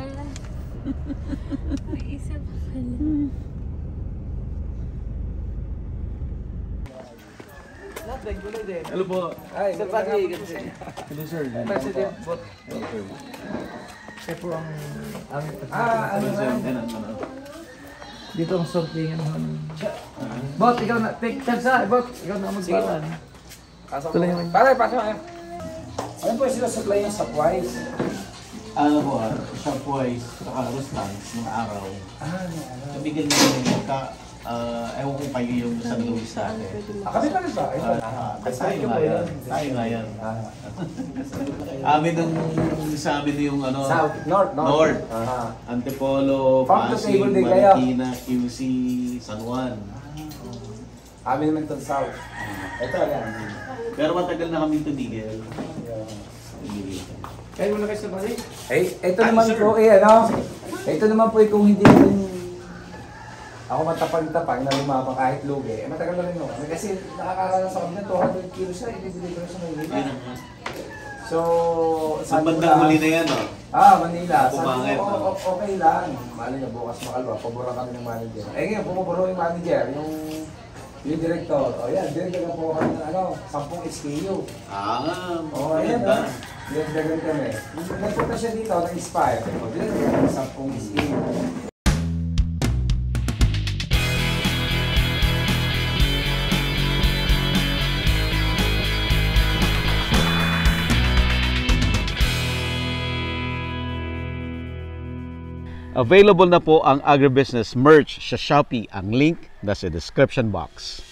pala. May isa pa pala. Hello po. Ay, Sir Patrick. Hello sir. President Bot. Siya po ang Ano Ano? dito ang something Bot, ikaw na, take chance ha, Bot, ikaw na magpalan. Tuloy naman. Pare, pasok kayo. Ano po sila supply ng supplies? Ano po, shopwise, saka rustans, ng araw. Nabigyan niyo yung ewan ko pa yung San Luis sa atin. Kami pa rin ba? Tayo nga yan. Tayo nga yan. Amin ang sa amin yung ano, South, North. Antipolo, Farm to Pasig, table din kayo. Marikina, QC, San Juan. Amin naman itong South. Ito, yan. Pero matagal na kami tumigil. Kayo muna kayo sa balik. Ito naman sir. po ano? Ito naman po kung hindi ako matapag-tapag na lumabang kahit lugi. Matagal na rin ako. Kasi nakakaranas ako na 200 kilos siya, i-deliver sa Manila. So, Sa bandang huli na yan, oh. Manila. Pumangit, Sabi ko, no? okay lang. Mali na bukas makalwa, pabura kami ng manager. Ngayon, pumuburo yung manager, yung director. Yan, director na po kami ng 10 SKU. Ayan, maganda. Dinagdagan kami. Nagpunta siya dito, na-inspire. Dinagdagan kami 10 SKU. Available na po ang agribusiness merch sa Shopee. Ang link nasa description box.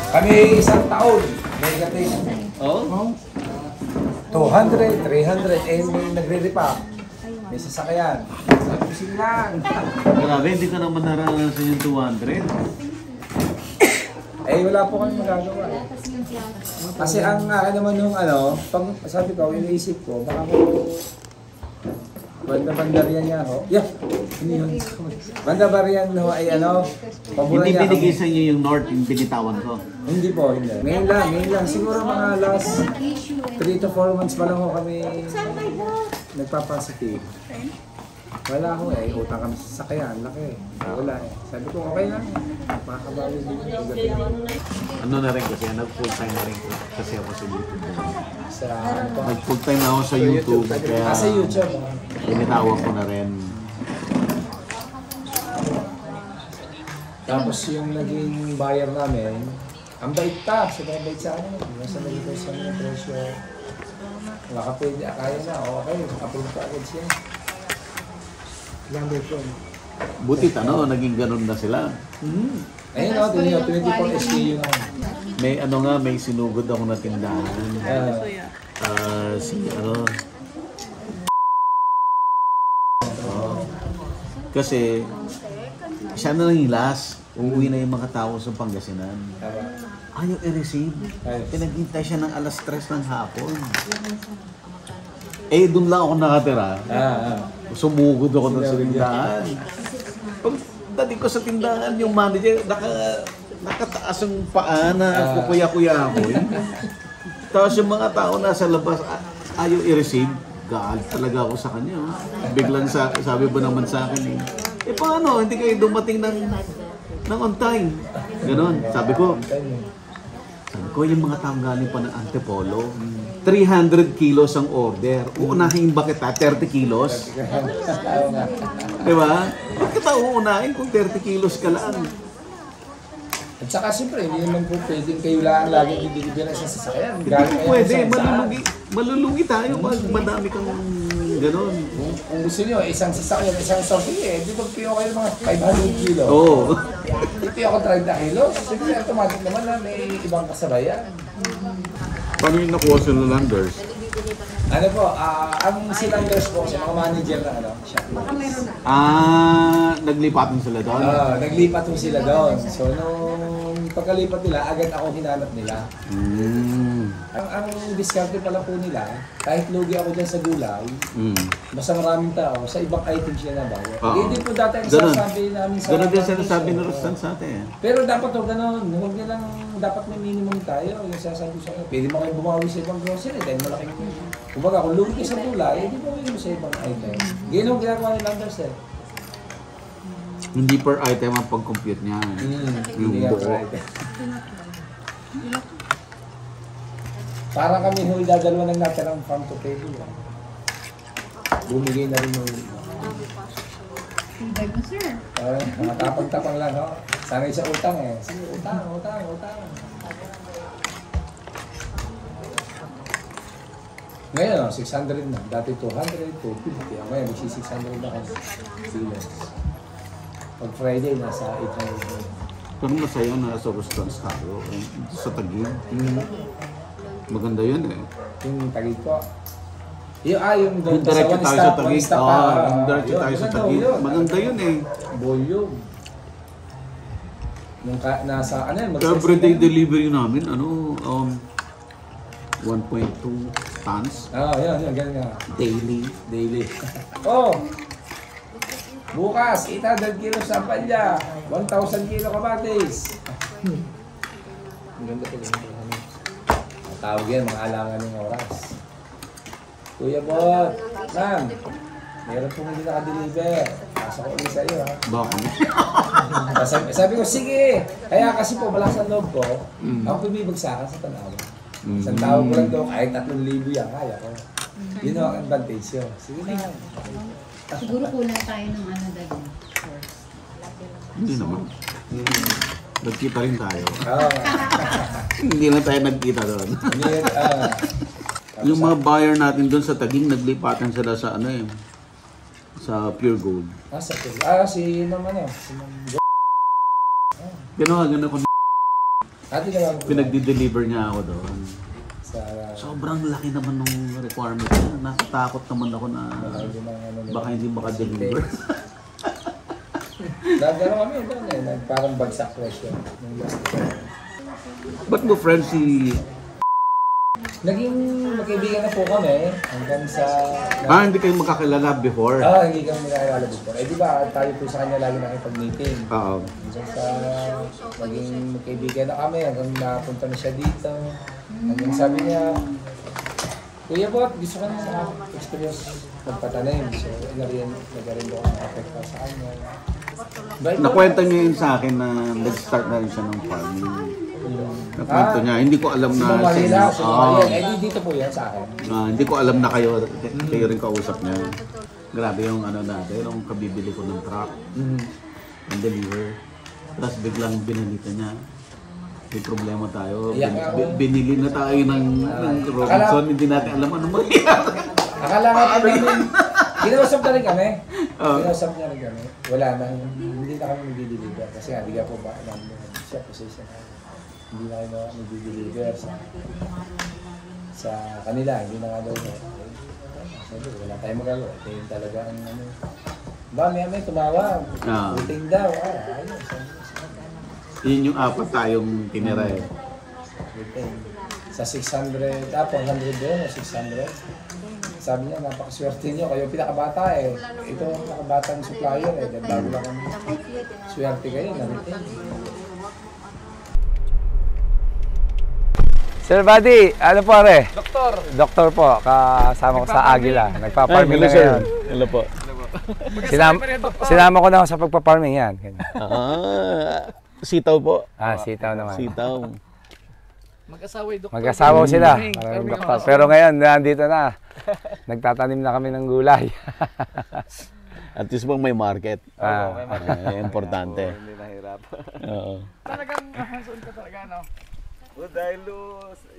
Kami isang taon, negative. Oh? 200, 300, may nagre-repack. May sasakyan. Sabi lang. Grabe, hindi ka naman naranasan yung 200. Wala po kami magagawa. Kasi ang naman yung sabi ko, iniisip ko, baka ko banda-bandarian niya ho. Banda-barian ho ay pabura Hindi niya. binigay sa inyo yung North, yung binitawan ko. Hindi po, hindi. Ngayon lang. Siguro mga last 3 to 4 months pa lang ho kami nagpapositive. Wala ho utang kami sa sakyan, laki. Wala Sabi ko, okay lang. Makakabawi din. Ano na rin kasi, nag-full time na rin kasi ako sa YouTube. Sa Nag-full time na ako sa YouTube, kaya sa YouTube. binitawag ko na rin. Tapos yung naging buyer namin, ang bait pa. Sobrang bait sa akin. Nasa naging sa mga presyo. Nakapwede, kaya na. Okay, nakapwede pa agad siya. Number 1. Butit naging ganun na sila. Ayun 24 SKU na. May sinugod ako na tindahan. Kasi siya na lang yung last. Uuwi na yung mga tao sa Pangasinan. Ayaw i-receive. Pinaghintay siya ng alas 3 ng hapon. Doon lang ako nakatira. Sumugod ako doon sa tindahan. Pagdating ko sa tindahan, yung manager, nakataas yung paa na kukuya-kuya ako. Tapos yung mga tao nasa labas, ayaw i-receive. Gaal talaga ako sa kanya. Biglang sabi ba naman sa akin, paano? Hindi kayo dumating ng on time. Ganon. Sabi ko, yung mga taong galing pa ng Antipolo, 300 kilos ang order. Uunahin ba kita 30 kilos? Diba? Bakit kita uunahin kung 30 kilos ka lang? At saka siyempre, hindi naman po pwedeng kayo lang lagi ibibigyan sa sasakyan. Hindi po pwede. Malulugi tayo pag madami kang ganon. Kung gusto nyo, isang sasakyan, isang sortie, di ba piyo kayo mga 500 kilo? Oo. Di piyo ako 30 kilo. Siyempre, automatic naman na may ibang kasabayan. Paano yung nakuha sa Landers? Ano po, ang cylinders po sa mga manager na Shopee. Naglipatan sila doon? Naglipat po sila doon. So, nung pagkalipat nila, agad ako hinanap nila. Ang discarte pala po nila, kahit lugi ako dyan sa gulay, basta maraming tao, sa ibang item siya na bawa. Hindi po dati ang sinasabi namin sa... Ganun din sinasabi ni Rostan sa atin. Pero dapat o ganun, huwag nyo lang, dapat may minimum tayo. Yung sasabi ko sa akin, pwede mo kayo bumawi sa ibang grocery dahil malaking po. Kumbaga, kung lugi ka sa gulay, hindi mo kayo sa ibang item. Ganun ang ginagawa ni Landers eh. Hindi per item ang pag-compute niya. Yung buo. Parang kami ho idadalawa ng natirang farm to table. Bumigay na rin yung... Feedback mo, sir. Parang matapang-tapang lang ho. Sanay sa utang eh. Sige, utang. Ngayon, 600 na. Dati 200, 250. Ngayon, magsi 600 na kasi. Pag Friday, nasa 800. Pero masaya na sa restaurants tayo. Sa Taguig. Maganda yun eh. Yung Taguig po. Yung doon sa Diretso one tayo stop, sa Taguig. Yung diretso tayo sa Taguig. Maganda yun eh. Volume. Nung nasa, ano yun? Everyday delivery namin, 1.2 tons. Yun, ganun nga. Daily. Oh! Bukas, 800 kilo sa palya, 1,000 kilo kamatis. Ang ganda po ganun. Tawag yan, mga alangan ng oras. Kuya Bot, ma'am, meron po hindi naka-deliver. Pasok ko ulit sa iyo, ha? Bakit? Sabi ko, sige! Kaya kasi po, malakas ang loob ko, ako bumibagsakan sa tanaw. Isang tao ko lang daw, kahit 3,000 yan, kaya ko. Yun ang advantage yun. Sige na. Siguro kulang tayo ng ano dali. Hindi naman. Nagkita rin tayo. Oo. Hindi lang tayo nagkita doon. Yung mga buyer natin doon sa Taguig, naglipatan sila sa sa Pure Gold. Si Ma'am si Ma'am Gano'n ko. Ate naman po. Pinagdi-deliver niya ako doon. Sa... Sobrang laki naman ng requirement niya. Natatakot naman ako na baka hindi maka-deliver. Nagano kami doon eh. Parang bagsak presyo. Ba't mo friend si... Naging magkaibigan na po kami hanggang sa... hindi kayo makakilala before? Hindi kami nakakilala before. Di ba, tayo po sa kanya lagi nakipag-meeting. Oo. Hanggang sa naging magkaibigan na kami hanggang napunta na siya dito. Hanggang sabi niya, Kuya Bot, gusto ka na experience magpatanim. So, nag-rin doon ang apekto sa kanya. Nakwenta niya yun sa akin na nag-start na rin siya ng farming. Nakwento niya, hindi ko alam na... Si Manila. Dito po yan sa akin. Hindi ko alam na kayo rin kausap niya. Grabe yung natin, yung kabibili ko ng truck. Ang deliver. Tapos biglang binalita niya. May problema tayo. Binili na tayo ng Robinson. Hindi natin alam ano mangyayari. Akala nga po namin, ginausap na rin kami. Ginausap niya rin kami. Wala na, hindi na kami nag-deliver. Kasi nga, hindi ka po ba, siya position na. Hindi na kami nag-deliver sa kanila. Hindi na nga daw. Sabi, wala tayong magagawa. Ito yung talaga ang may tumawag. Puting daw. Ayun. Yun yung apat tayong tinira eh. Sa 600, 400 doon o 600. Sabi niya, napakaswerte niyo. Kayo pinakabata eh. Ito ang pinakabatang supplier eh. Dahil bago lang kami. Swerte kayo, naritin. Sir Buddy, ano po are? Doktor po, kasama ko sa Agila. Nagpa-farming na ngayon. Hello po. Sinama ko na ako sa pagpa-farming yan. Sitaw po. Sitaw naman. Sitaw. Mag-asawa sila. Parang doktor. Pero ngayon, nandito na. Nagtatanim na kami ng gulay. At least bang may market. Importante. Hindi nahirap. Oo. Talagang hands-on ka talaga, no? Dahil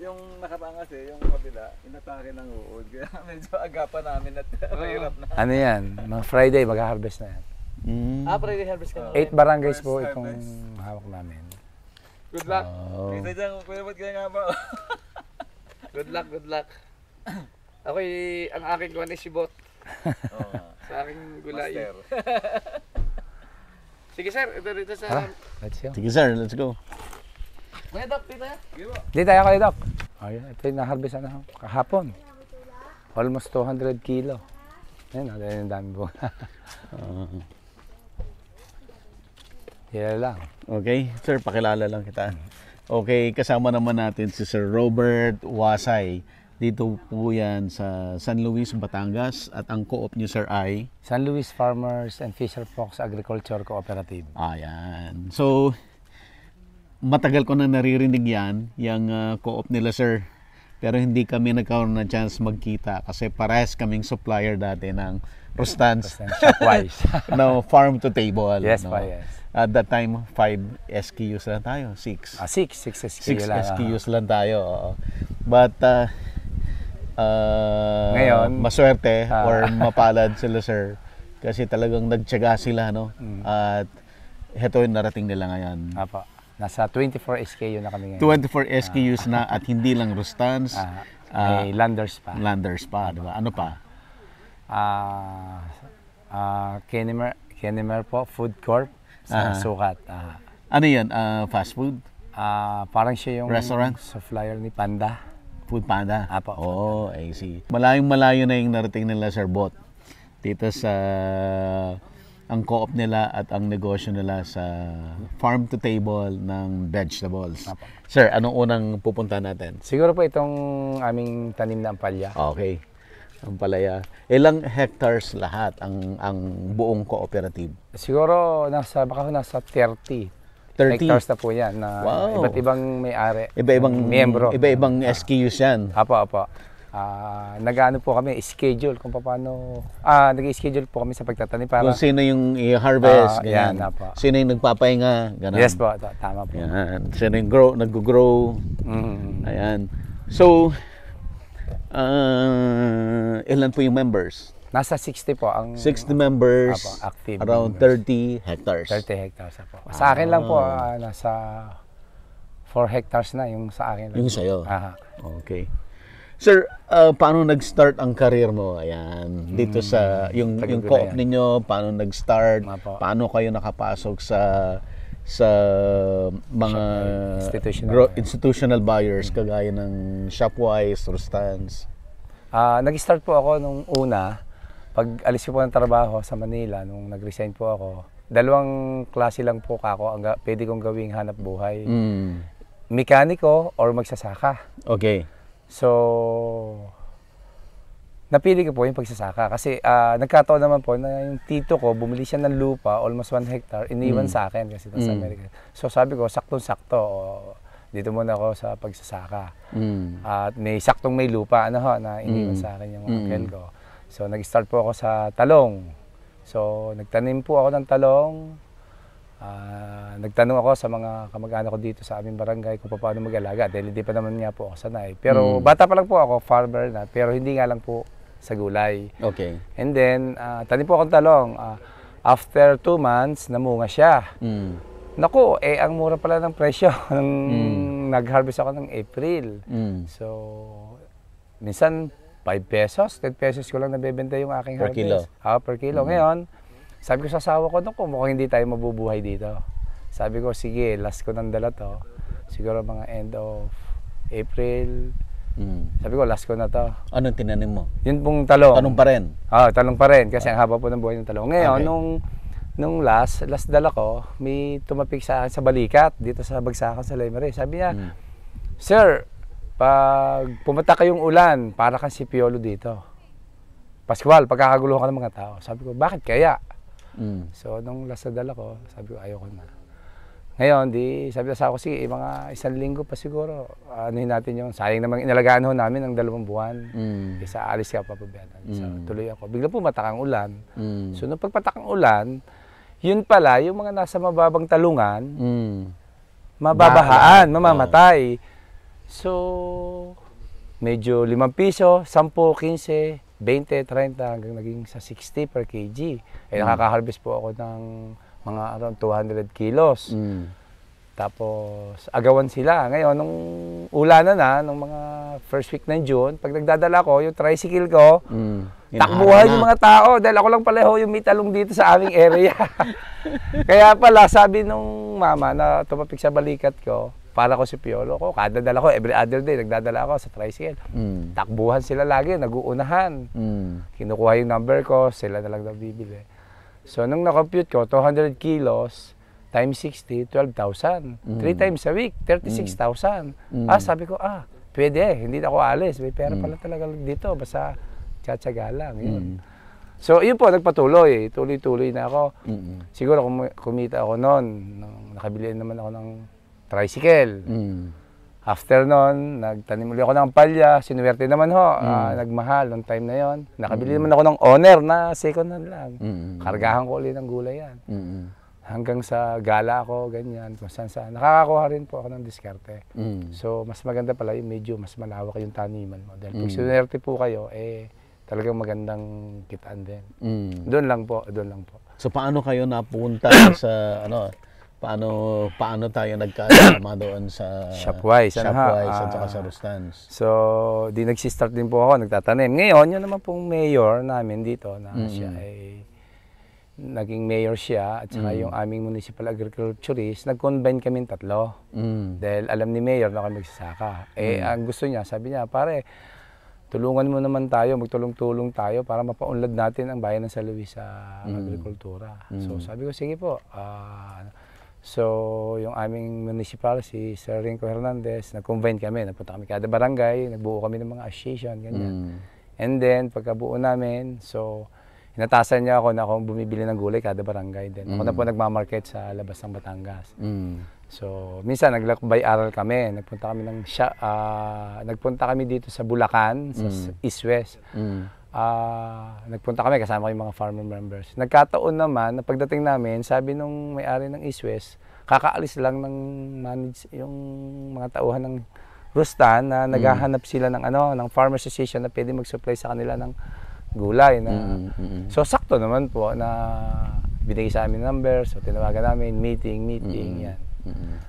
yung nakatangas yung kabila, inatake ng uod. Kaya medyo agapan namin at mahirap na. Ano yan? Mga Friday, mag-harvest na yan. Friday harvest ka na. 8 barangays po itong hawak namin. Good luck. Isa dyan, Kuya Bot, kaya nga ba? Good luck. Ang aking kuwan is si Bot. Sa aking gulay. Sige sir, ito rito sa... Let's go. Sige sir, let's go. Kuya Doc, dito ya. Dito tayo kayo, Doc. Ayun, ito yung na-harvest na kahapon. Almost 200 kilo. Ayun, ang dami po. Yan lang. Okay, sir, pakilala lang kita. Okay, kasama naman natin si Sir Robert Wasay. Dito po yan sa San Luis, Batangas. At ang co-op niyo, sir, ay? San Luis Farmers and Fisher Folks Agriculture Cooperative. Ayan. So, matagal ko na naririnig yan, yung co-op nila, sir. Pero hindi kami nagkaroon ng chance magkita kasi parehas kaming supplier dati ng Rustans. Shopwise. No, farm to table. Yes, no? yes. At that time, 5 SKUs lang tayo. 6. 6 SKU 6 lang. SKUs lang tayo. Oo. But, ngayon, maswerte or mapalad sila, sir. Kasi talagang nagtiyaga sila, no? At heto yung narating nila ngayon. Apo. Nasa 24 SKU na kami ngayon. 24 SKUs na at hindi lang Rustans. May Landers pa. Landers pa, di ba? Ano pa? Kennemer po, Food Corp sa Sukat. Ano yan? Fast food? Parang siya yung Restaurant? supplier ni Panda. Food Panda? Apo. Oh, I see. Malayong-malayo na yung narating nila, Sir Bot. Dito sa ang co-op nila at ang negosyo nila sa farm to table ng vegetables. Apo. Sir, anong unang pupunta natin? Siguro po itong aming tanim na ampalya. Okay. Ang palaya. Ilang hectares lahat ang buong cooperative? Siguro nasa 30 hectares na po yan na Wow. iba't ibang may-ari. Iba-ibang miyembro. Iba-ibang SKUs yan. Apo. Nag-ano po kami, schedule kung paano, nag-schedule po kami sa pagtatanim para... Kung sino yung i-harvest, ganyan. Yan, apo. Sino yung nagpapahinga, ganun. Yes po, tama po. Yan. Sino yung nag-grow. Ayan. So, ilan po yung members? Nasa 60 po ang... 60 members, Apo, active around members. 30 hectares. 30 hectares po. Sa akin lang po, nasa 4 hectares na yung sa akin. Yung sa'yo? Aha. Okay. Sir, paano nag-start ang career mo? Ayan, dito sa yung co-op ninyo, paano nag-start? Paano kayo nakapasok sa mga institutional buyers kagaya ng Shopwise, Rustans? Nag-start po ako nung una, pag alis ko po ng trabaho sa Manila, nung nag-resign po ako, 2 klase lang po ako ang pwede kong gawing hanap buhay. Mekaniko or magsasaka. Okay. So, napili ko po yung pagsasaka kasi nagkataon naman po na yung tito ko, bumili siya ng lupa, almost 1 hectare, iniwan sa akin kasi sa Amerika. So sabi ko, saktong-sakto, dito muna ako sa pagsasaka. At may saktong may lupa na iniwan sa akin yung uncle ko. So nag-start po ako sa talong. So nagtanim po ako ng talong. Nagtanong ako sa mga kamag-anak ko dito sa aming barangay kung paano mag-alaga dahil hindi pa naman nga po ako sanay. Pero bata pa lang po ako, farmer na, pero hindi nga lang po sa gulay. Okay. And then, tanim po akong talong. After 2 months, namunga siya. Naku, ang mura pala ng presyo nung nag-harvest ako ng April. So, minsan 5 pesos, 10 pesos ko lang nabebenta yung aking per harvest. kilo? Per kilo. Ngayon, sabi ko sa asawa ko, naku, mukhang hindi tayo mabubuhay dito. Sabi ko, sige, last ko ng dala to. Siguro mga end of April. Sabi ko, last ko na to. Anong tinanim mo? Yun pong talong. Talong pa rin? Talong pa rin kasi ang haba po ng buhay ng talong. Ngayon, Okay. nung last dala ko, may tumapik sa akin sa balikat dito sa Bagsakan sa Lemery. Sabi niya, Sir, pag pumunta kayong ulan, para kang si Piolo dito. Pascual, pagkakaguluhan ka ng mga tao. Sabi ko, bakit kaya? So, nung last na dala ko, sabi ko, ayoko na. Ngayon, sabi na sa ako, sige, mga 1 linggo pa siguro. Anuhin natin yung, sayang naman, inalagaan ho namin ng 2 buwan. Isa alis ka papabayatan. So, tuloy ako. Bigla pumatak ang ulan. So, nung pagpatak ang ulan, yun pala, yung mga nasa mababang talungan, mababahaan, mamamatay. So, medyo 5 piso, 10, 15, 20, 30, hanggang naging sa 60 per kg. Nakaka-harvest po ako ng mga around 200 kilos. Tapos, agawan sila. Ngayon, nung ulanan na, nung mga first week ng June, pag nagdadala ko, yung tricycle ko, takbuhan yung mga tao. Dahil ako lang pala yung may talong dito sa aming area. Kaya pala, sabi nung mama na tumapik sa balikat ko, para ko si Piolo ko. Kada dala ko, every other day, nagdadala ako sa tricycle. Takbuhan sila lagi, naguunahan. Kinukuha yung number ko, sila na lang nabibili. So, nung na-compute ko, 200 kilos times 60, 12,000. 3 times a week, 36,000. Sabi ko, pwede hindi na ako alis. May pera pala talaga dito, basta tsatsaga lang. Yun. So, yun po, nagpatuloy. Tuloy-tuloy na ako. Siguro kumita ako noon. Nakabili naman ako ng tricycle. After noon, nagtanim ulit ako ng palya. Sinuwerte naman ho. Nagmahal noong time na yon. Nakabili naman ako ng owner na second hand lang. Kargahan ko ulit ng gulay yan. Hanggang sa gala ako, ganyan. Kung saan. Nakakakuha rin po ako ng diskarte. So, mas maganda pala yung medyo mas malawak yung taniman mo. Dahil pag sinuwerte po kayo, talagang magandang kitaan din. Doon lang po. So paano kayo napunta sa paano tayo nagkasama doon sa Shopwise at saka sa Rustans? So, di nagsistart din po ako, nagtatanim. Ngayon, yun naman pong mayor namin dito na siya ay naging mayor siya at saka yung aming municipal agriculturist, nag-combine kami tatlo. Dahil alam ni mayor na kami magsasaka. Ang gusto niya, sabi niya, pare, tulungan mo naman tayo, magtulong-tulong tayo para mapaunlad natin ang bayan ng San Luis sa agrikultura. So sabi ko, sige po. So yung aming municipal, si Sir Rinco Hernandez, nag-combine kami, nagpunta kami kada barangay, nagbuo kami ng mga association, ganyan. And then, pagkabuo namin, so inatasan niya ako na akong bumibili ng gulay kada barangay din. Ako na po nagmamarket sa labas ng Batangas. So, minsan naglakbay-aral kami. Nagpunta kami dito sa Bulacan, sa East-West. Nagpunta kami kasama ko yung mga farmer members. Nagkataon naman, na pagdating namin, sabi nung may-ari ng East-West, kakaalis lang ng yung mga tauhan ng Rustan na naghahanap sila ng ng farmer association na pwede mag-supply sa kanila ng gulay so sakto naman po na binigay sa amin number, so tinawagan namin meeting yan.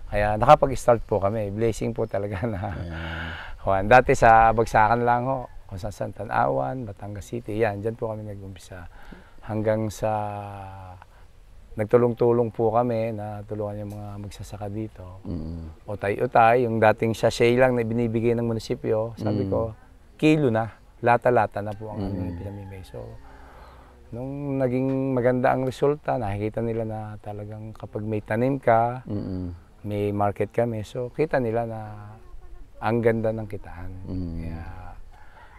Kaya nakapag-start po kami, blessing po talaga na dati sa Bagsakan lang ho, kung saan Tanawan, Batangas City, yan, dyan po kami nag-umpisa hanggang sa nagtulong-tulong po kami na tulungan yung mga magsasaka dito. Utay-utay, yung dating sachet lang na binibigay ng munisipyo, sabi ko, kilo na. Lata-lata na po ang aming pinamimigay. So, nung naging maganda ang resulta, nakikita nila na talagang kapag may tanim ka, may market kami, so kita nila na ang ganda ng kitaan.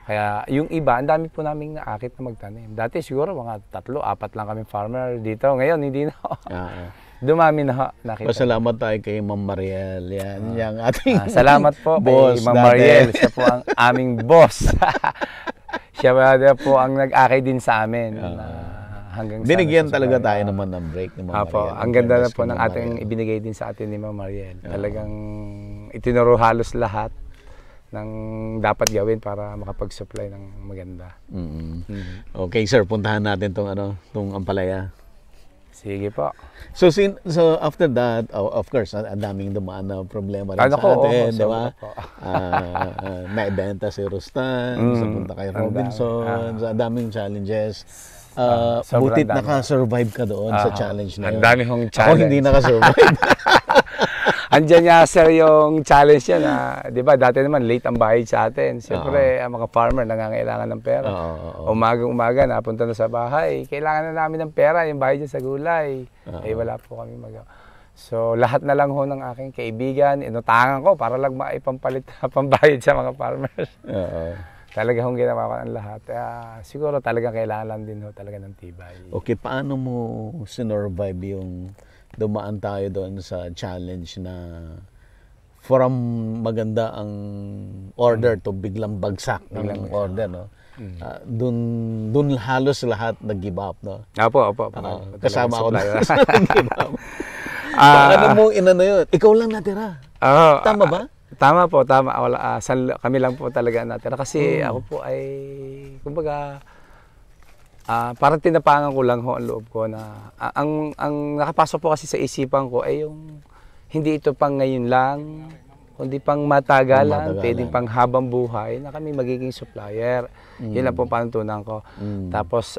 Kaya yung iba, ang dami po naming naakit na magtanim. Dati siguro mga 3-4 lang kami farmer dito. Ngayon, hindi na. Dumami na nakita. Pasalamat tayo kay Ma'am Mariel. Yan, yung ating salamat po boss kay Ma'am Mariel. Siya po ang aming boss. Siya po ang nag-akay din sa amin. Hanggang binigyan talaga tayo naman ng break ni Ma'am Mariel. Ang ganda na po ng ating ibinigay din sa atin ni Ma'am Mariel. Talagang itinuro halos lahat ng dapat gawin para makapag-supply ng maganda. Okay sir, puntahan natin tong ampalaya. Sige po. So after that, of course, ang daming dumaan na problema rin sa atin, di ba? Naibenta si Rustan, punta kay Robinson, ang daming challenges. Butit naka-survive ka doon sa challenge na yun. Ang dami hong challenge. Ako hindi naka-survive. Andiyan nga sir yung challenge yan di ba dati naman late ang bayad sa atin. Siyempre ang mga farmer nangangailangan ng pera. Umaga napunta na sa bahay, kailangan na namin ng pera, yung bayad sa gulay. Wala po kami magawa. So lahat na lang ho ng aking kaibigan, inutangan ko para lang maipampalit pambayad sa mga farmers. Talaga hong ginawa ko ang lahat. Siguro talaga kailangan lang din ho talaga ng tibay. Okay, paano mo sinurvive yung dumaan tayo doon sa challenge na from maganda ang order to biglang bagsak ng order, no? Doon halos lahat nag-give up, no? Opo. Kasama ako doon sa nag-give up. Ano mo yun? Ikaw lang natira. Tama ba? Tama po, tama. Kami lang po talaga natira. Kasi ako po ay, kumbaga, parang tinapangan ko lang ho ang loob ko na ang nakapasok po kasi sa isipan ko ay yung hindi ito pang ngayon lang, kundi pang matagalan, pwedeng pang habang buhay na kami magiging supplier. Yun lang po pantunan ko. Tapos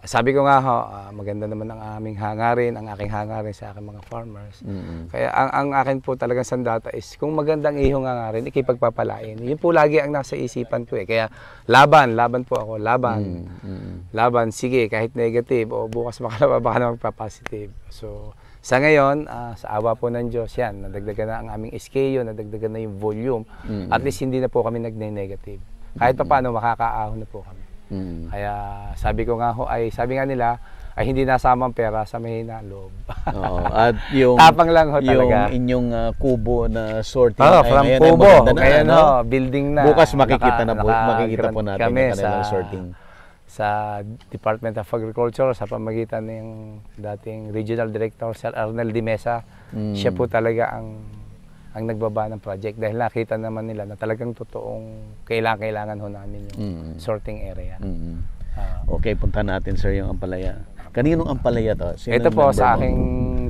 sabi ko nga ho, maganda naman ang aming hangarin, ang aking hangarin sa aking mga farmers. Kaya ang akin po talagang sandata is kung magandang ihong hangarin, ikipagpapalain. Yun po lagi ang nasa isipan ko eh. Kaya laban po ako, laban. Laban, sige, kahit negative o bukas makalawa baka naman magpa-positive. So, sa ngayon, sa awa po ng Diyos, yan, nadagdagan na ang aming SKU, nadagdagan na yung volume. At least hindi na po kami nagne-negative. Kahit pa paano, makakaahon na po kami. Kaya sabi ko nga ho, sabi nga nila, ay hindi nasama ang pera sa mahina loob. Oo. At yung tapang lang ho talaga. Yung inyong kubo na sorting from kubo. Ngayon ho, building na. Bukas makikita po natin kami yung kanilang sorting. Sa Department of Agriculture sa pamagitan ng dating Regional Director Sir Arnel Di Mesa. Siya po talaga ang nagbaba ng project dahil nakita naman nila na talagang totoong kailangan ho namin yung sorting area. Okay, punta natin sir yung ampalaya. Kaninong ampalaya to? Ito po sa aking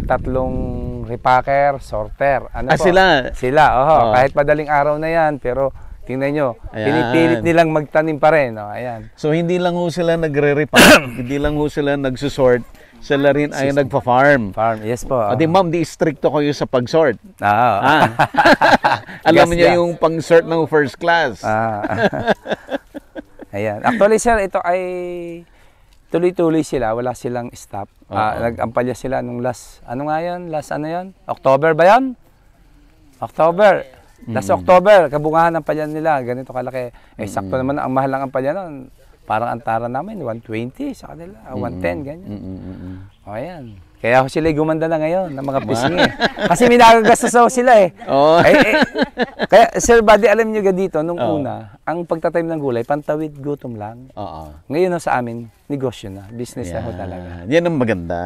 tatlong repacker, sorter. Ano po? Sila? Sila, kahit madaling araw na yan, pero tingnan nyo, pinipilit nilang magtanim pa rin. Ayan. So hindi lang ho sila nagre-repack, hindi lang ho sila nagsusort, sila rin ay nagpa-farm. Yes po. Di ma'am, di stricto kayo sa pag-sort. Alam Yes, niyo yes. yung pang-sort ng first class. Ayan. Actually sir, ito ay tuloy-tuloy sila, wala silang stop. Nag-ampalya sila nung last, ano nga yun? Last ano yun? October ba yun? October. Last October, kabungahan ng palyan nila, ganito kalaki. Sakto naman ang mahal ng ampalya nun. Parang antara namin, 120 sa kanila, 110, ganyan. O ayan. Kaya sila gumanda na ngayon, ng mga pisngi. Kasi may nagagastos sila eh. Kaya Sir Buddy, alam niyo dito, nung una, ang pagtatanim ng gulay, pantawid gutom lang. Ngayon sa amin, negosyo na, business na ho talaga. Yan ang maganda.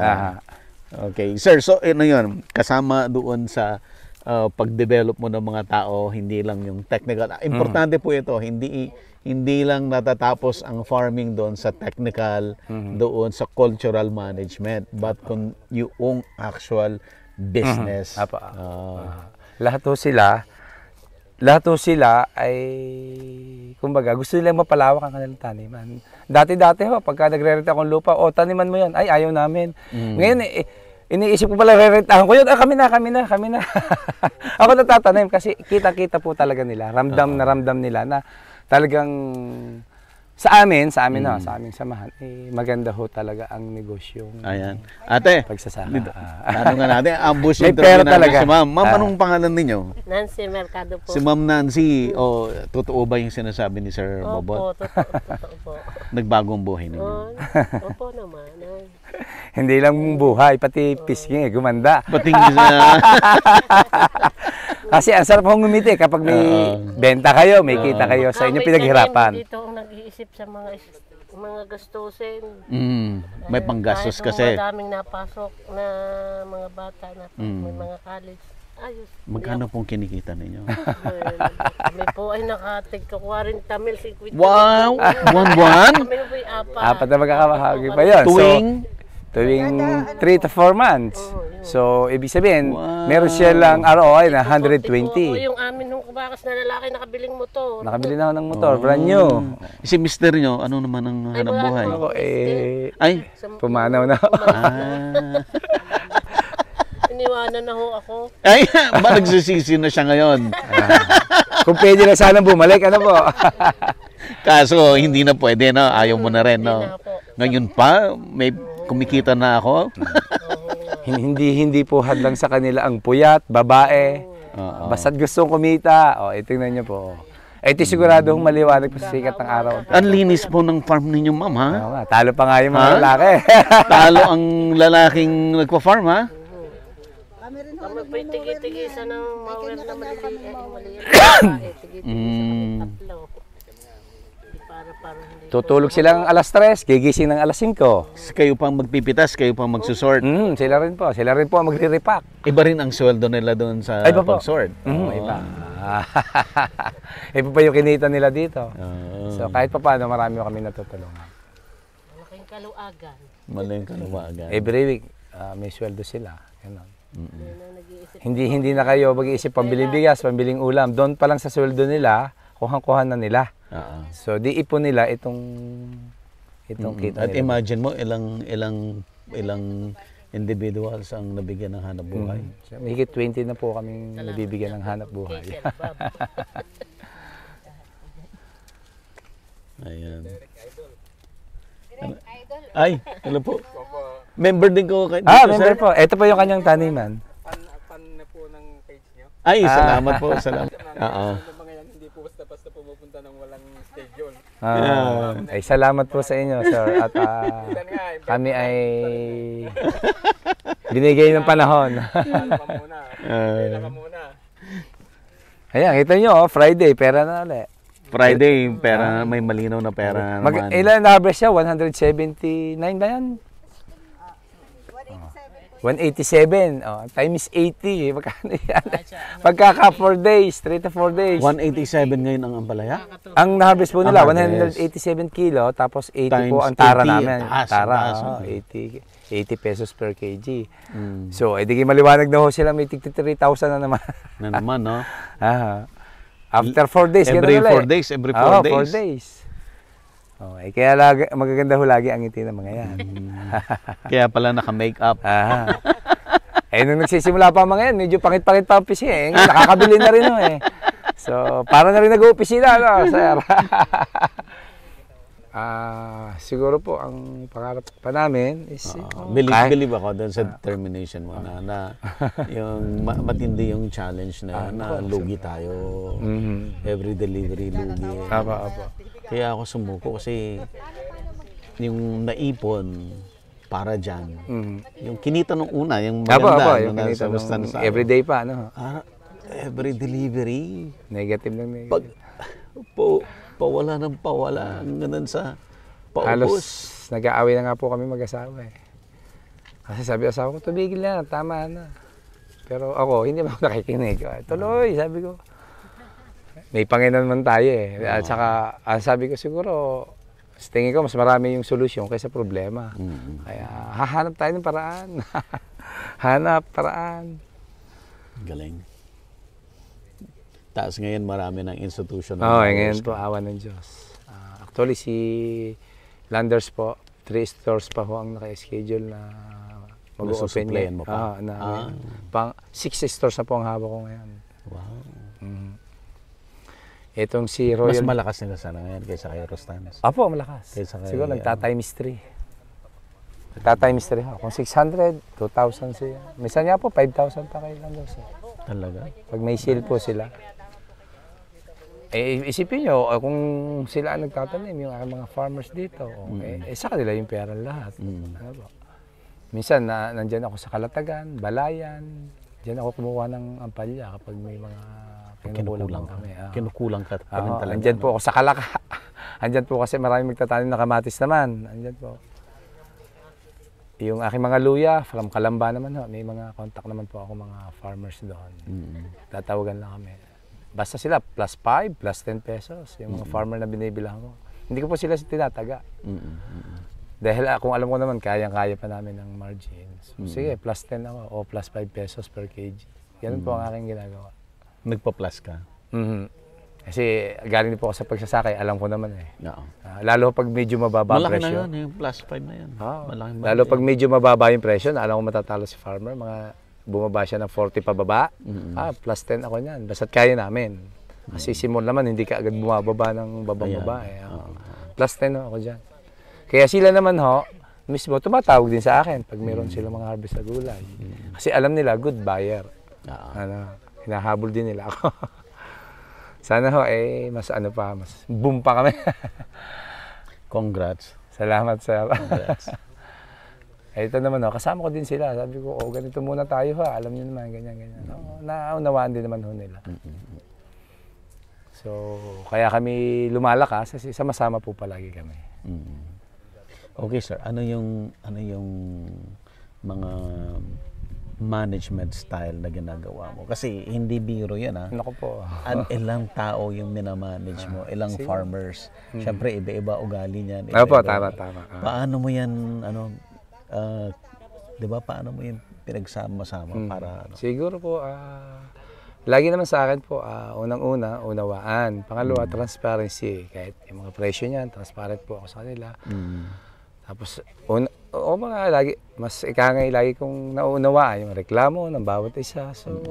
Okay. Sir, so ano yun, kasama doon sa pag-develop mo ng mga tao, hindi lang yung technical. Importante po ito, hindi lang natatapos ang farming doon sa technical, doon sa cultural management, but kung yung actual business. Lahat ho sila ay, kumbaga, gusto nilang mapalawak ang kanilang taniman. Dati-dati ho, pagka nagre-rent akong lupa, taniman mo yan, ay ayaw namin. Ngayon, iniisip ko pala, re-rentahan ko yun, kami na. Ako natatanim kasi kita-kita po talaga nila, ramdam nila na talagang sa amin ho, sa aming samahan, maganda ho talaga ang negosyo. Ayan. Ate, pagsasaka. Ano nga natin, ambush may interview pera natin talaga. si ma'am. Ma'am, anong pangalan ninyo? Nancy Mercado po. Si Ma'am Nancy, totoo ba yung sinasabi ni Sir Bobot? Opo, totoo po. Nagbagong buhay ninyo? Opo naman. Hindi lang buhay, pati pisking gumanda. Kasi ang sarap hong ngumiti kapag may benta kayo, may kita kayo sa inyo pinaghirapan. Dito ang nag-iisip sa mga gastusin. May panggastos kahit kasi. Madaming napasok na mga bata na may mga college. Ayos. Magkano pong kinikita ninyo? Kami po ay nakatig ka 40 mil, 50. Wow! Buwan-buwan? Kami po ay Apat na magkakabahagi pa yun. Tuwing 3 to 4 months. So, ibig sabihin, meron siya lang ROI na 120. Yung amin nung kubakas na lalaki nakabiling motor. Nakabili na ako ng motor, brand new. Si mister nyo, ano naman ang hanap buhay? Ako Ay, pumanaw na ako. Iniwanan na ho ako. Ay, ba nagsisisi na siya ngayon? Kung pwede na sana bumalik, ano po? Kaso, hindi na pwede, no? Ayaw mo na rin, no? Ngayon pa, may kumikita na ako. Hindi po hadlang sa kanila ang puyat, babae. Basta't gustong kumita. Tingnan niyo po. Ito siguradong maliwanag pa sa sikat ng araw. Ang linis po ng farm ninyo, ma'am, ha? Talo pa nga yung mga lalaki. Talo ang lalaking nagpa-farm, ha? Kami po yung tigi-tigisa ng mawir na maliit. Tatlo. Tutulog silang alas 3, gigising ng alas 5. Kayo pang magpipitas, kayo pang magsusort. Sila rin po ang magre-repack. Iba rin ang sweldo nila doon sa pag-sort. Iba. Iba pa yung kinita nila dito. So kahit pa paano, marami kami natutulungan. Malaking kaluagan. Malaking kaluagan. Every week, may sweldo sila. Ganun. Hindi na kayo mag-iisip pambiling bigas, pambiling ulam. Doon pa lang sa sweldo nila, kuhang-kuhan na nila. So di ipon nila itong Itong kita At nila. imagine mo ilang individuals ang nabigyan ng hanap buhay. Mahigit 20 na po kaming nabibigyan ng hanap buhay. Ayan. Ay, hello po. Member din ko dito, Member sir. po. Ito po yung kanyang taniman. Pan na po ng page nyo. Ay, salamat po. Salamat. Oo. Yung mga yan, hindi po basta-basta pumupunta ng walang schedule. Ay, salamat po sa inyo, sir. At kami ay binigay ng panahon. Kala ka muna. Kala ka muna. Ayan, kita nyo, Friday, pera na ulit. Friday, pera, may malinaw na pera naman. Ilan na-harvest siya? 179 ba yan? 187. Times 80. Magkano yan? Pagkaka 4 days, 3 to 4 days. 187 ngayon ang ampalaya? Ang na-harvest po nila, Ang harvest. 187 kilo, tapos 80 po Times ang tara 80, namin. taas, Tara, taas, 80 pesos per kg. So, di maliwanag na ho sila, may 3,000 na naman. Na naman, no? After 4 days, Every ganun ulit. 4 days, every 4 days. 4 days. Kaya magaganda ho lagi ang ngiti ng mga yan. Kaya pala naka-make up. Nung nagsisimula pa mga yan, medyo pangit-pangit pa ang pisngi. Nakakabili na rin ho eh. So, para na rin nag-uopisina, no, sir? Siguro po, ang pangarap pa namin is... Believe ako doon sa determination mo na yung matindi yung challenge na lugi tayo. Every delivery, lugi. Kaya ako sumuko kasi yung naipon para dyan. Yung kinita nung una, yung maganda. Yung kinita nung everyday pa, no? Every delivery. Negative lang negative. Pawala ng pawala. Ang ganun sa paubos. Halos nag-aaway na nga po kami mag-asawa eh. Kasi sabi asawa ko, tumigil na, tama na. Pero ako, hindi mo nakikinig. Tuloy, sabi ko. May Panginoon man tayo eh. At saka, sabi ko siguro, sa tingin ko, mas marami yung solusyon kaysa problema. Kaya hahanap tayo ng paraan. Hanap, paraan. Galing. Taas ngayon marami ng institution. Ngayon po, awa ng Diyos. Actually, si Landers po, 3 stores pa ho ang naka-schedule na mag-open mo pa? Pang 6 stores na po ang hawak ko ngayon. Wow. Itong si Royal... Mas malakas nila sana ngayon kaysa kay Rostanes. Apo, malakas. Siguro nagta-times 3. Nagta-times 3 ho. Kung 600, 2,000 siya. Minsan nga po, 5,000 pa kay Landers. Talaga? Pag may sale po sila. Isipin nyo, kung sila ang nagtatanim, yung mga farmers dito, sa kanila yung pera lahat. Ano ba? Minsan, nandyan ako sa Kalatagan, Balayan, diyan ako kumuha ng ampalya kapag may mga kinukulang kami. Kinukulang ka pa rin talaga. Andyan po ako sa Kalaka. Andyan po kasi maraming magtatanim na kamatis naman. Andyan po. Yung aking mga luya, from Kalamba naman ho, may mga contact naman po ako mga farmers doon. Tatawagan lang kami. Basta sila, plus 5, plus 10 pesos. Yung mga farmer na binibilang ko. Hindi ko po sila tinataga. Dahil kung alam ko naman, kayang-kaya pa namin ng margins. So, sige, plus 10 ako o plus 5 pesos per kg. Ganun po ang aking ginagawa. Nagpa-plus ka? Kasi galing din po ako sa pagsasakay, alam ko naman eh. Oo. Lalo pag medyo mababa ang Malaki presyo. na yun, yung plus 5 na yan. Lalo pag medyo mababa yung presyo, alam ko matatalo si farmer, mga bumaba siya ng 40 pababa, plus 10 ako niyan. Basta't kaya namin. Kasi simon naman, hindi ka agad bumababa ng babang-baba. Plus 10 ako dyan. Kaya sila naman ho, mismo tumatawag din sa akin pag meron silang mga harvest na gulay. Kasi alam nila, good buyer. Hinahabol din nila ako. Sana ho, mas mas boom pa kami. Congrats. Salamat sa... Congrats. Ito naman, kasama ko din sila. Sabi ko, ganito muna tayo ha. Alam niyo naman, ganyan. Naunawaan din naman ho nila. So, kaya kami lumalakas kasi sama-sama po palagi kami. Okay, sir. Ano yung mga management style na ginagawa mo? Kasi hindi biro yan ha. Naku po. Ilang tao yung minamanage mo, ilang farmers. Siyempre, iba-iba ugali niyan. Opo, tama. Paano mo yan, di ba, paano mo yung pinagsama-sama para... Siguro po, Lagi naman sa akin po, unang-una, unawaan. Pangalawa, transparency. Kahit yung mga presyo niyan, transparent po ako sa kanila. Tapos, mas ikangay lagi kong naunawaan yung reklamo ng bawat isa. So,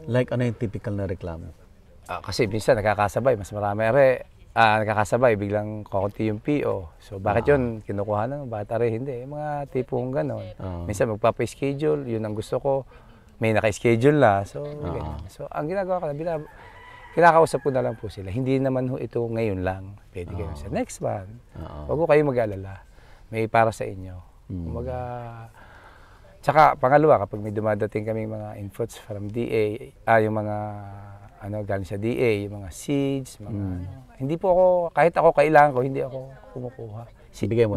Like ano yung typical na reklamo? kasi minsan nakakasabay, mas marami nakakasabay, biglang kakunti yung PO. So, bakit yun? Kinukuha na, bakit hindi? Yung mga tipong gano'n. Minsan magpapa-schedule, yun ang gusto ko. May naka-schedule na. So, so ang ginagawa ko na, kinakausap ko na lang po sila. Hindi naman ho ito ngayon lang. Pwede kayo sa next month. Huwag ko kayo mag-alala. May para sa inyo. Tsaka pangalawa, kapag may dumadating kaming mga inputs from DA, yung mga galing sa DA, yung mga seeds, hindi po ako, kahit ako kailangan ko, hindi ako kumukuha.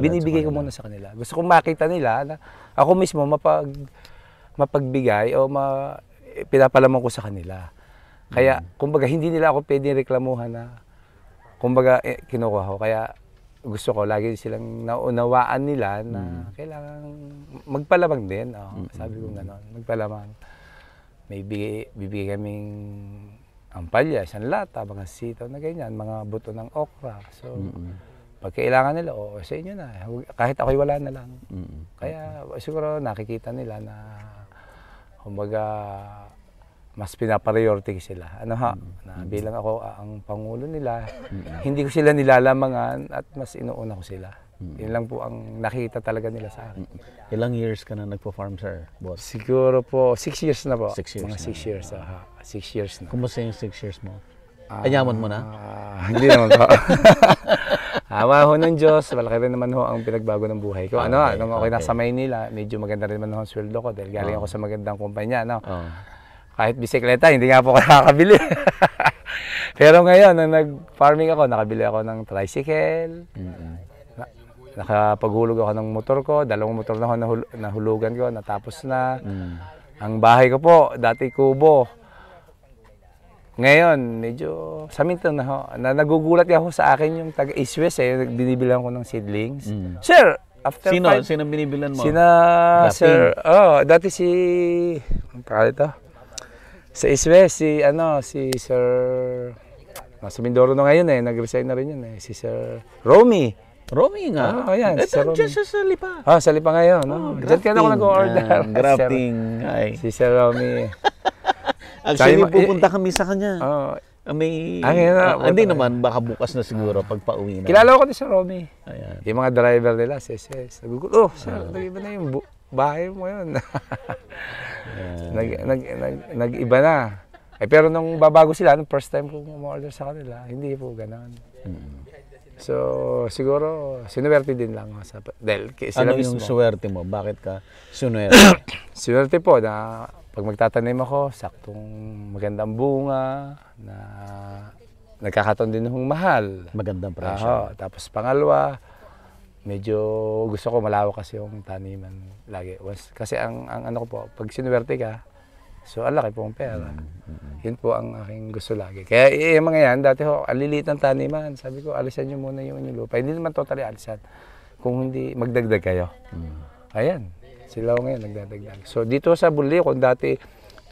Binibigay ko muna sa kanila. Gusto kong makita nila na ako mismo mapagbigay o pinapalaman ko sa kanila. Kaya, kumbaga, hindi nila ako pwedeng reklamuhan na, kumbaga, kinukuha ko. Kaya, gusto ko, lagi silang naunawaan nila na kailangan magpalamang din. Sabi ko gano'n, magpalamang. May bibigay kaming ampalya, isang lata, mga sitaw na ganyan, mga buto ng okra. So, pag kailangan nila, sa inyo na. Kahit ako'y wala na lang. Kaya, siguro nakikita nila na kumbaga, mas pinapriority sila. Na bilang ako ang pangulo nila, hindi ko sila nilalamangan at mas inuuna ko sila. Yun lang po ang nakita talaga nila sa akin. Ilang years ka na nagpo-farm, sir, boss? Siguro po, 6 years na po. 6 years mga 6 years. 6 years na. Kumusta yung 6 years mo? Ayaman mo na? Hindi naman po. Awa ho ng Diyos, malaki rin naman ho ang pinagbago ng buhay ko. Nung ako'y nasa Maynila, medyo maganda rin naman ho ang sweldo ko dahil galing ako sa magandang kumpanya. Kahit bisikleta, hindi nga po ako nakakabili. Pero ngayon, nung nag-farming ako, nakabili ako ng tricycle. Nakapaghulog ako ng motor ko. 2 motor na ako nahulugan ko, natapos na. Ang bahay ko po, dati kubo. Ngayon, medyo saminto na ho. Nagugulat ako sa akin yung taga-East West, binibilang ko ng seedlings. Sir, after Sino binibilan mo? Sir, dati si, ang pangalan ito? Sa East West, si Sir, nasa Mindoro na ngayon nag-resign na rin yun si Sir Romy. Romy nga. Yan, si Sir Romy. Diyan sa Lipa. Sa Lipa ngayon. Diyan kaya ako nag-order. Grafting. Si Sir Romy. Actually, pupunta kami sa kanya. Hindi naman, baka bukas na siguro pag pauwi na. Kilala ko din si Romy. Ayan. Yung mga driver nila, SS. Nagugulo, sir, nag-iba na yung bahay mo ngayon. Nag-iba na. Pero nung babago sila, nung first time ko ma-order sa kanila, hindi po gano'n. So, siguro, sinuwerte din lang. Dahil sila mismo. Yung suwerte mo? Bakit ka sinuwerte? Sinuwerte po na pag magtatanim ako, saktong magandang bunga, na nagkakataon din ng mahal. Magandang presyo. Tapos pangalawa, medyo gusto ko malawak kasi yung taniman lagi. Kasi ang ano ko po, pag sinuwerte ka, so ang laki po ang pera. Yun po ang aking gusto lagi. Kaya yung mga yan, dati ho, ang liliit ng taniman. Sabi ko, alisan nyo muna yung inyong lupa. Hindi naman totally alisan. Kung hindi, magdagdag kayo. Ayan. Sila ngayon nagdadagdag. So dito sa Bulyo, kung dati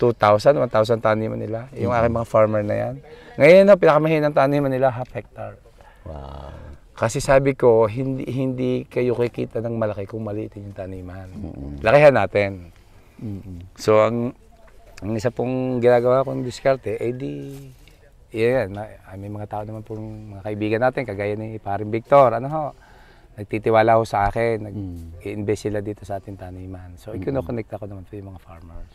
2,000, 1,000 taniman nila, yung aking mga farmer na yan. Ngayon na pinakamahinang taniman nila, half hectare. Wow. Kasi sabi ko, hindi kayo kikita ng malaki kung maliitin yung taniman. Lakihan natin. So ang isa pong ginagawa kong diskarte, yan, may mga tao naman pong mga kaibigan natin, kagaya ni Paring Victor, nagtitiwala ho sa akin, nag-invest sila dito sa ating taniman. So, ikinoconnect ako naman po yung mga farmers.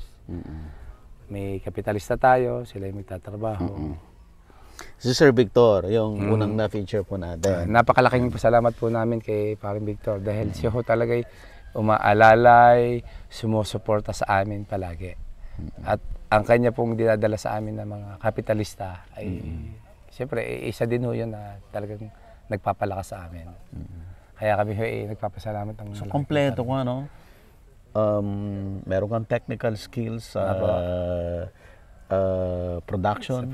May kapitalista tayo, sila yung magtatrabaho. Si Sir Victor, yung unang na-feature po natin. Napakalaking pasalamat po namin kay Paring Victor dahil siya ho talaga'y umaalalay, sumusuporta sa amin palagi. At ang kanya pong dinadala sa amin ng mga kapitalista ay, siyempre, isa din ho yun na talagang nagpapalakas sa amin. Kaya kami nagpapasalamat ng So, kompleto ko, meron kang technical skills sa production,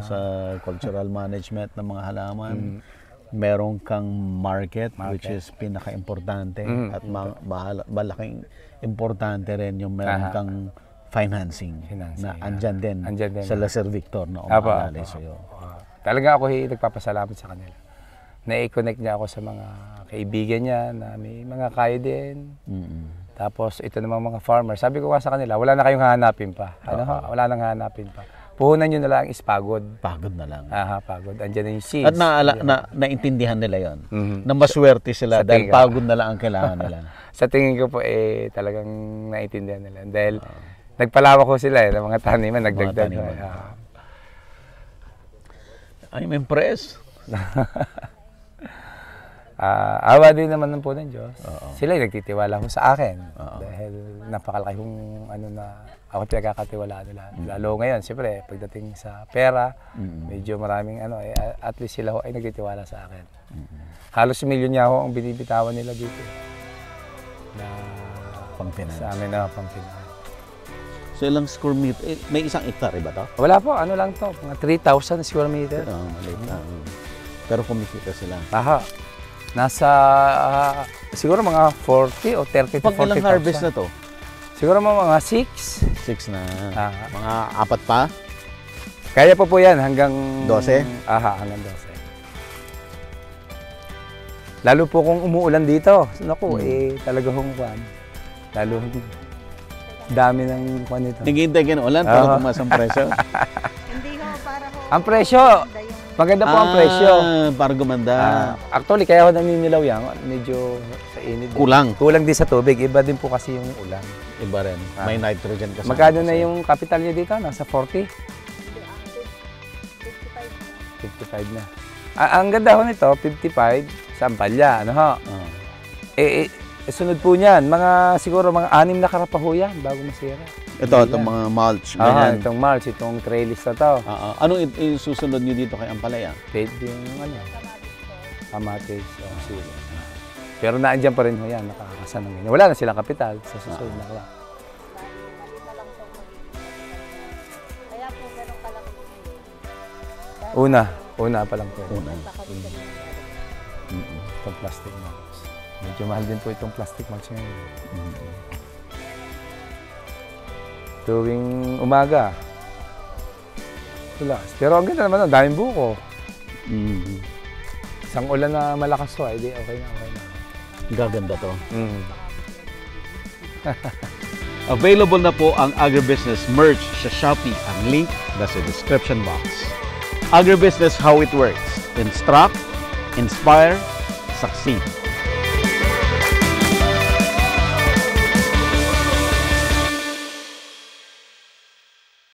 sa cultural management ng mga halaman. Meron kang market, which is pinaka-importante. At malaking importante rin yung meron kang financing, na andyan din, sa Laser Victor na umalalay sa'yo. Talaga ako nagpapasalamat sa kanila. Na-connect niya ako sa mga kaibigan niya na may mga kaya din. Tapos ito naman mga farmer. Sabi ko nga sa kanila, wala na kayong hahanapin pa. Wala nang hahanapin pa. Puhunan nyo na lang is pagod. Pagod na lang. Pagod. Andiyan na yung seeds. At naintindihan nila yon. Na maswerte sila dahil pagod na lang ang kailangan nila. Sa tingin ko po talagang naintindihan nila. Dahil nagpalawak ko sila ng mga taniman, nagdagdag. I'm impressed. Awa din naman po ng Diyos. Sila yung nagtitiwala ko sa akin. Dahil napakalaki kong na ako pinagkakatiwalaan nila. Lalo ngayon, siyempre, pagdating sa pera, medyo maraming at least sila ay nagtitiwala sa akin. Halos milyon niya ako ang binibitawan nila dito. Na pang-finance. Sa amin na pang-finance. So ilang square meter? May isang hectare ba to? Wala po, ano lang to. Mga 3,000 square meter. Maliit lang. Pero kumikita sila. Nasa siguro mga 40 o 30 to 40,000. Pag ilang harvest na to? Siguro mga 6. 6 na. Mga 4 pa? Kaya po yan hanggang 12? Hanggang 12. Lalo po kung umuulan dito. Naku, talaga hong kwan. Lalo dami ng kwan nito. Naghihintay ka ng ulan para tumaas ang presyo? Hindi ho, para ho. Ang presyo! Maganda po ang presyo. Para gumanda. Actually, kaya ako naninilaw yan. Medyo sa init. Kulang. Kulang din sa tubig. Iba din po kasi yung ulan. Iba rin. May nitrogen kasi. Magkano na yung capital niyo dito? Nasa 40? 55 na. Ang ganda ho nito, 55, Sampalya. Ano ho? Sunod po niyan, siguro mga 6 na karapaho yan bago masira. Itong mga mulch. Itong mulch, itong trellis na to. Anong isusunod nyo dito kay Ampalaya? Pwede yung kamatis o sili. Pero naandyan pa rin ho yan, nakakasan ng ganyan. Wala na silang kapital sa susunod na klap. Kaya po ganun kalaki. Una pa lang po. Itong plastic mulch. Medyo mahal din po itong plastic mulch ngayon. Tuwing umaga. Tulas. Pero ang ganda naman, daming buko. Isang ulan na malakas po, okay na. Gaganda to. Available na po ang Agribusiness merch sa Shopee. Ang link nasa description box. Agribusiness, how it works. Instruct, inspire, succeed.